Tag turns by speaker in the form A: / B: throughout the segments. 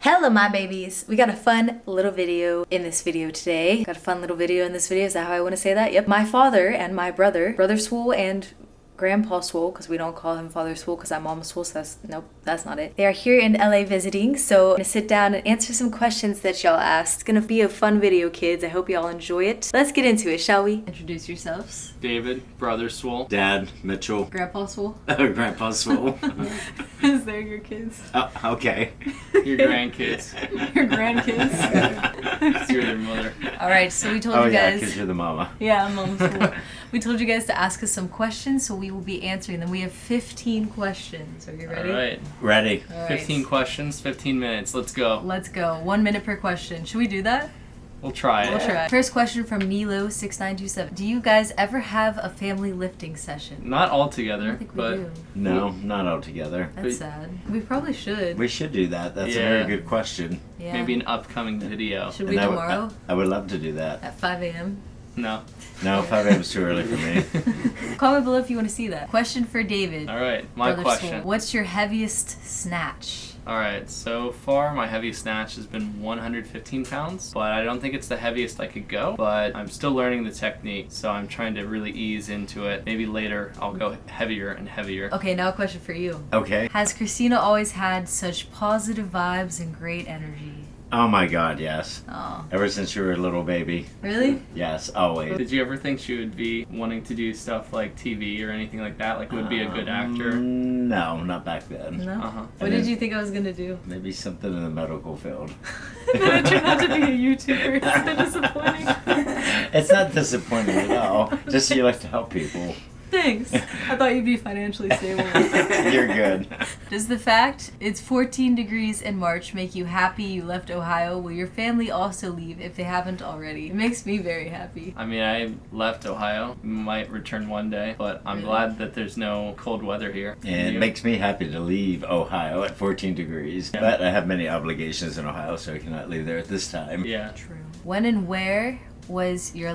A: Hello my babies! We got a fun little video in this video today. Got a fun little video in this video, is that how I want to say that? Yep. My father and my brother Swole and Grandpa Swole, because we don't call him Father Swole because I'm Mama Swole, so that's not it. They are here in LA visiting, so I'm gonna sit down and answer some questions that y'all asked. It's gonna be a fun video, kids. I hope y'all enjoy it. Let's get into it, shall we? Introduce yourselves.
B: David, Brother Swole.
C: Dad, Mitchell.
A: Grandpa Swole.
C: Grandpa Swole.
A: Is there your kids?
C: Oh, okay.
B: Your grandkids.
A: Your grandkids.
B: You're their mother.
A: Alright, so we told
C: Oh
A: you
C: yeah,
A: guys.
C: because you're the mama.
A: Yeah, I'm Mama Swole. We told you guys to ask us some questions, so we will be answering them. We have 15 questions. Are you ready?
B: All right.
C: Ready.
A: All right.
B: 15 questions, 15 minutes. Let's go.
A: Let's go. 1 minute per question. Should we do that?
B: We'll try it.
A: We'll try. First question from Nilo6927. Do you guys ever have a family lifting session?
B: Not all
A: I
B: together,
A: don't think we
B: but
A: do.
C: No, not all together.
A: That's sad. We probably should.
C: We should do that. That's a
B: Yeah.
C: very good question.
A: Yeah.
B: maybe an upcoming video.
A: Should we
C: And
A: tomorrow
C: I would love to do that.
A: at 5 a.m.?
B: No.
C: No, 5 a.m. is too early for me.
A: Comment below if you want to see that. Question for David.
B: All right, my
A: Brother
B: question.
A: Swole. What's your heaviest snatch?
B: All right, so far my heaviest snatch has been 115 pounds, but I don't think it's the heaviest I could go, but I'm still learning the technique, so I'm trying to really ease into it. Maybe later I'll go heavier and heavier.
A: Okay, now a question for you.
C: Okay.
A: Has Christina always had such positive vibes and great energy?
C: Oh my God, yes.
A: Oh,
C: Ever since you were a little baby.
A: really?
C: Yes, always.
B: Did you ever think she would be wanting to do stuff like TV or anything like that? Like would be a good actor?
C: No, not back then.
A: No?
B: Uh-huh.
A: What did you think I was going to do?
C: Maybe something in the medical field.
A: Then I turned out to be a YouTuber. It's so disappointing.
C: It's not disappointing at all. Just you like to help people.
A: Thanks. I thought you'd be financially stable.
C: You're good.
A: Does the fact it's 14 degrees in March make you happy you left Ohio? Will your family also leave if they haven't already? It makes me very happy.
B: I mean, I left Ohio. Might return one day, but I'm glad that there's no cold weather here.
C: And it makes me happy to leave Ohio at 14 degrees.
B: Yeah.
C: But I have many obligations in Ohio, so I cannot leave there at this time.
B: Yeah.
A: True. When and where was your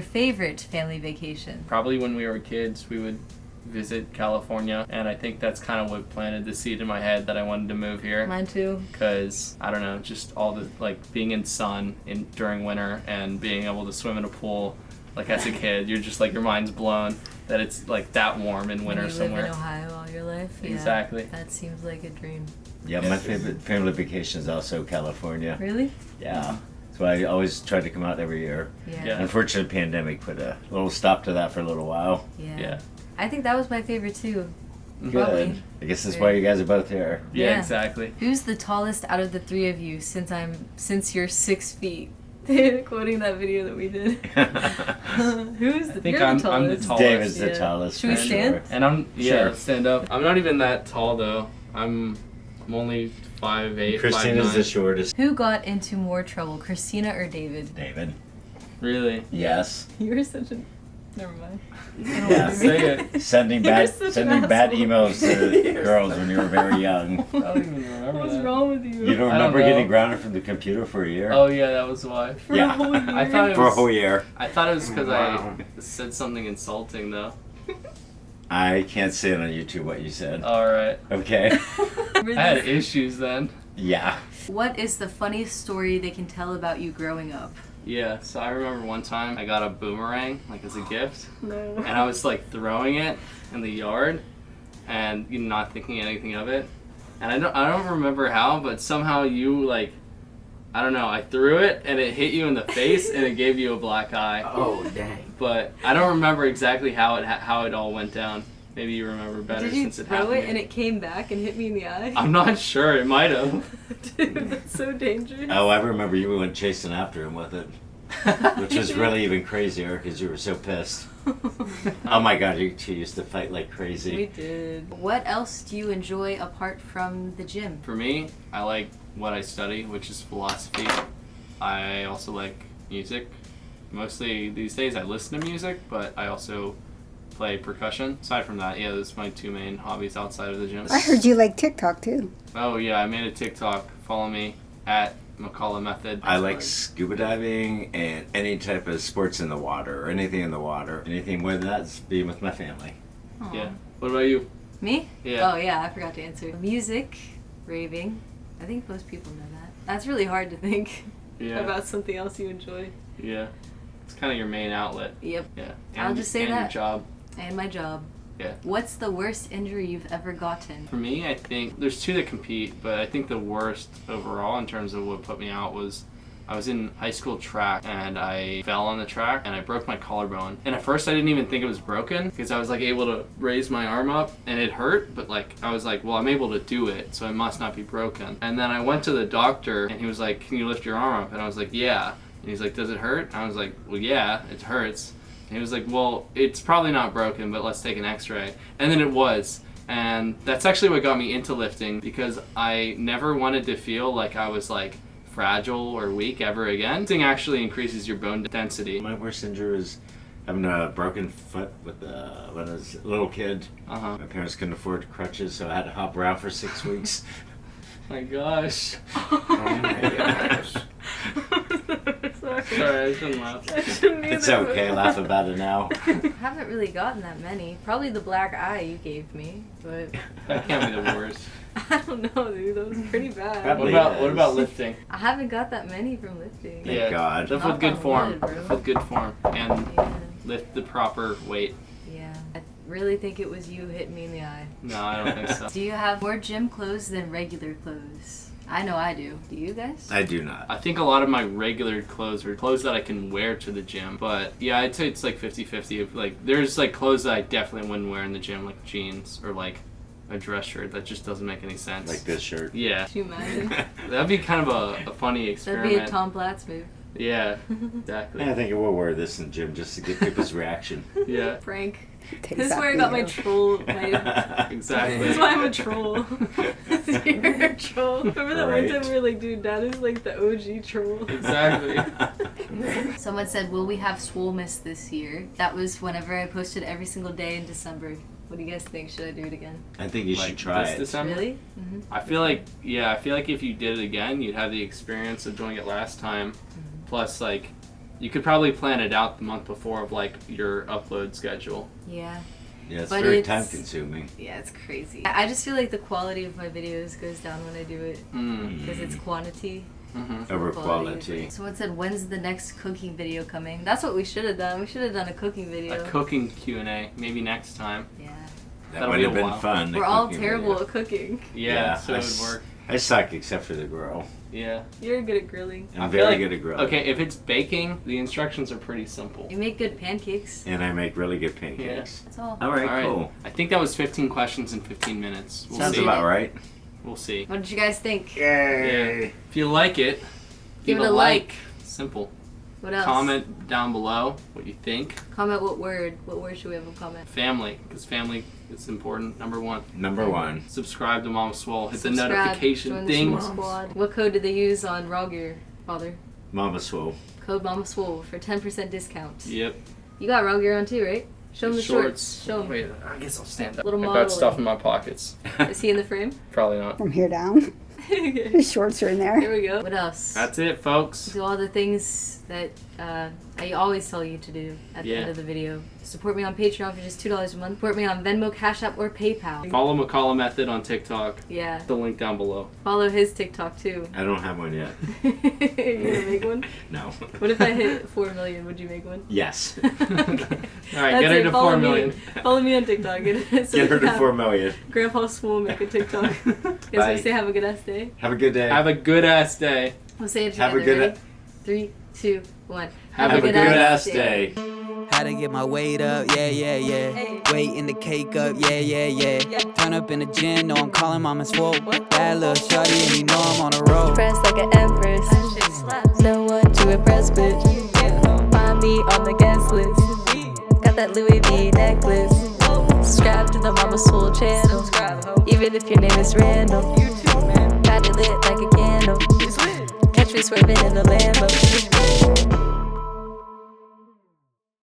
A: favorite family vacation?
B: Probably when we were kids, we would visit California, and I think that's kind of what planted the seed in my head that I wanted to move here.
A: Mine too.
B: Because I don't know, just all the being in sun during winter and being able to swim in a pool. Like as a kid, you're just like your mind's blown that it's like that warm in winter
A: you
B: somewhere.
A: live in Ohio all your life? Yeah,
B: Exactly.
A: that seems like a dream.
C: Yeah, my favorite family vacation is also California.
A: Really?
C: Yeah. So I always try to come out every year.
B: Yeah.
C: Unfortunately, pandemic put a little stop to that for a little while.
B: Yeah.
A: I think that was my favorite too.
C: Good.
A: Probably.
C: I guess that's why you guys are both here.
B: Yeah,
A: Yeah.
B: exactly.
A: Who's the tallest out of the three of you since you're 6 feet? Quoting that video that we did. Who's the
B: I think
A: you're
B: I'm
A: the
B: the
A: tallest.
B: tallest.
C: David's the
A: Yeah.
C: tallest.
A: Should we
C: for
A: stand?
C: sure.
B: And I'm
C: Sure.
B: stand up. I'm not even that tall though. I'm only 5'8",
C: Christina's
B: 5'9".
C: the shortest.
A: Who got into more trouble, Christina or David?
C: David.
B: Really?
C: Yes.
A: You were such a... Never mind.
C: Yeah.
B: Say it.
C: Sending
A: You're
C: bad
A: such
C: sending
A: an
C: bad
A: asshole.
C: emails to girls when you were very young.
B: I don't even remember
A: What's
B: that.
A: wrong with you?
C: You don't
B: I don't
C: remember
B: know.
C: getting grounded from the computer for a year?
B: Oh yeah, that was why.
A: For
C: Yeah.
A: a whole year?
B: I thought it
C: For a
B: was,
C: whole year.
B: I thought it was because
C: Wow.
B: I said something insulting though.
C: I can't say it on YouTube what you said.
B: All right.
C: Okay.
B: I had issues then.
C: Yeah.
A: What is the funniest story they can tell about you growing up?
B: Yeah, so I remember one time I got a boomerang, like as a gift,
A: No.
B: and I was like throwing it in the yard, and not thinking anything of it, and I don't remember how, but somehow you like, I don't know, I threw it and it hit you in the face and it gave you a black eye.
C: Oh dang.
B: But I don't remember exactly how it all went down. Maybe you remember better
A: Did you
B: since it
A: throw
B: happened.
A: it and it came back and hit me in the eye?
B: I'm not sure. It might have.
A: Dude, that's so dangerous.
C: Oh, I remember you went chasing after him with it, which was really even crazier because you were so pissed. Oh my God, you two used to fight like
A: We
C: crazy.
A: did. What else do you enjoy apart from the gym?
B: For me, I like what I study, which is philosophy. I also like music. Mostly these days I listen to music, but I also play percussion. Aside from that, yeah, those are my two main hobbies outside of the gym.
D: I heard you like TikTok too.
B: Oh yeah, I made a TikTok. Follow me at McCullough Method.
C: I like scuba diving and any type of sports in the water or anything in the water. Anything with that's being with my family.
A: Aw.
B: Yeah. What about you?
A: Me?
B: Yeah.
A: Oh yeah, I forgot to answer. Music, raving, I think most people know that. That's really hard to think about something else you enjoy.
B: Yeah. It's kind of your main outlet.
A: Yep.
B: Yeah.
A: I'll just say that.
B: Your job.
A: And my job.
B: Yeah.
A: What's the worst injury you've ever gotten?
B: For me, I think there's two that compete, but I think the worst overall in terms of what put me out was I was in high school track and I fell on the track and I broke my collarbone. And at first I didn't even think it was broken because I was like able to raise my arm up and it hurt, but like I was like, well, I'm able to do it, so it must not be broken. And then I went to the doctor and he was like, can you lift your arm up? And I was like, yeah. And he's like, does it hurt? And I was like, well, yeah, it hurts. And he was like, well, it's probably not broken, but let's take an x-ray. And then it was. And that's actually what got me into lifting because I never wanted to feel like I was like fragile or weak ever again. Lifting actually increases your bone density.
C: My worst injury is having a broken foot when I was a little kid. My parents couldn't afford crutches, so I had to hop around for 6 weeks.
B: My gosh.
C: Oh my gosh.
B: Sorry, I shouldn't laugh.
C: It's okay, laugh about it now.
A: I haven't really gotten that many. Probably the black eye you gave me, but
B: That can't be the worst.
A: I don't know, dude. That was pretty bad.
C: Probably.
B: What about lifting?
A: I haven't got that many from lifting.
C: Thank God.
B: Lift
A: Knock
B: with good
A: on
B: form.
A: wood, bro.
B: Lift with good form. And
A: Yeah.
B: lift the proper weight.
A: Yeah. I really think it was you hitting me in the eye.
B: No, I don't think so.
A: Do you have more gym clothes than regular clothes? I know I do. Do you guys?
C: I do not.
B: I think a lot of my regular clothes are clothes that I can wear to the gym. But yeah, I'd say it's like 50-50. Like there's like clothes that I definitely wouldn't wear in the gym, like jeans or like a dress shirt. That just doesn't make any sense.
C: Like this shirt.
B: Yeah.
A: Can you imagine?
B: That'd be kind of a funny experiment.
A: That'd be a Tom Platz move.
B: Yeah, exactly.
C: I think I will wear this in the gym just to get people's reaction.
B: Yeah.
A: Frank.
D: Takes
A: This is
D: that
A: where I got my
D: video.
A: troll. This
B: Exactly.
A: is why I'm a troll. You're a troll. Remember that one time we were like, dude, Dad is like the OG troll.
B: Exactly.
A: Someone said, will we have Swole Miss this year? That was whenever I posted every single day in December. What do you guys think? Should I do it again?
C: I think you
B: Like
C: should try
B: this
C: it.
B: December?
A: Really? Mm-hmm.
B: I feel like if you did it again, you'd have the experience of doing it last time. Plus, like, you could probably plan it out the month before of like your upload schedule.
A: Yeah.
C: Yeah, it's
A: But
C: very
A: it's-
C: time consuming.
A: Yeah, it's crazy. I just feel like the quality of my videos goes down when I do it because it's quantity.
C: Over
A: Quality.
C: quality.
A: Someone said, when's the next cooking video coming? That's what we should have done. We should have done a cooking video.
B: A cooking Q&A, maybe next time.
A: Yeah.
C: That
B: That'll
C: would
B: be
C: have
B: a
C: been
B: while.
C: fun. the
A: We're all
C: cooking
A: terrible
C: video.
A: at cooking.
B: Yeah, so
C: I
B: it
C: s-
B: would work.
C: I suck except for the grill.
B: Yeah.
A: You're good at grilling.
C: I'm
B: I feel
C: very
B: like-
C: good at grilling.
B: Okay, if it's baking, the instructions are pretty simple.
A: You make good pancakes.
C: And I make really good pancakes.
A: That's all.
C: Alright,
B: All right.
C: cool.
B: I think that was 15 questions in 15 minutes. We'll
C: Sounds
B: see.
C: about right.
B: We'll see.
A: What did you guys think?
C: Yay!
B: If you like it,
A: Give it a like.
B: Simple.
A: What else?
B: Comment down below what you think.
A: Comment what word. What word should we have a comment?
B: Family, because family is important. Number one.
C: Number one.
B: Subscribe to Mama Swole. Hit
A: Subscribe,
B: the notification
A: join the
B: ding.
A: Swole Squad. What code did they use on RAWGEAR, Father?
C: Mama Swole.
A: Code MamaSwole for 10% discount.
B: Yep.
A: You got RAWGEAR on too, right? Show him the shorts. Show him.
B: Wait, I guess I'll stand up.
A: Little
B: I
A: model.
B: got stuff in my pockets.
A: Is he in the frame?
B: Probably not.
D: From here down.
A: Okay.
D: His shorts are in there.
A: Here we go. What else?
B: That's it, folks.
A: Do all the things that I always tell you to do at the
B: Yeah.
A: end of the video. Support me on Patreon for just $2 a month. Support me on Venmo, Cash App, or PayPal.
B: Follow McCall Method on TikTok.
A: Yeah.
B: The link down below.
A: Follow his TikTok too.
C: I don't have one yet.
A: You gonna make one?
C: No.
A: What if I hit 4 million? Would you make one?
C: Yes.
B: All right,
A: That's
B: get her
A: it.
B: to
A: Follow
B: 4
A: me.
B: million.
A: Follow me on TikTok.
C: Get her to 4 million.
A: Grandpa Swole make a TikTok. Guys,
C: Bye.
A: we say have a good ass day.
C: Have a good day.
B: Have a good ass day.
A: We'll say it
C: Have
A: together.
C: a good
A: Ready? 3, 2, 1.
C: Have a good ass day.
E: Had to get my weight up, yeah, yeah, yeah. Weight in the cake up, yeah, yeah, yeah. Turn up in the gym, know I'm calling Mama Swole. Bad little shawty, and you know I'm on a roll.
F: Press like an empress. No one to impress, bitch. Find me on the guest list. Got that Louis V necklace. Subscribe to the Mama Swole channel. Even if your name is random. Got it lit like a candle. Catch me swerving in the Lambo.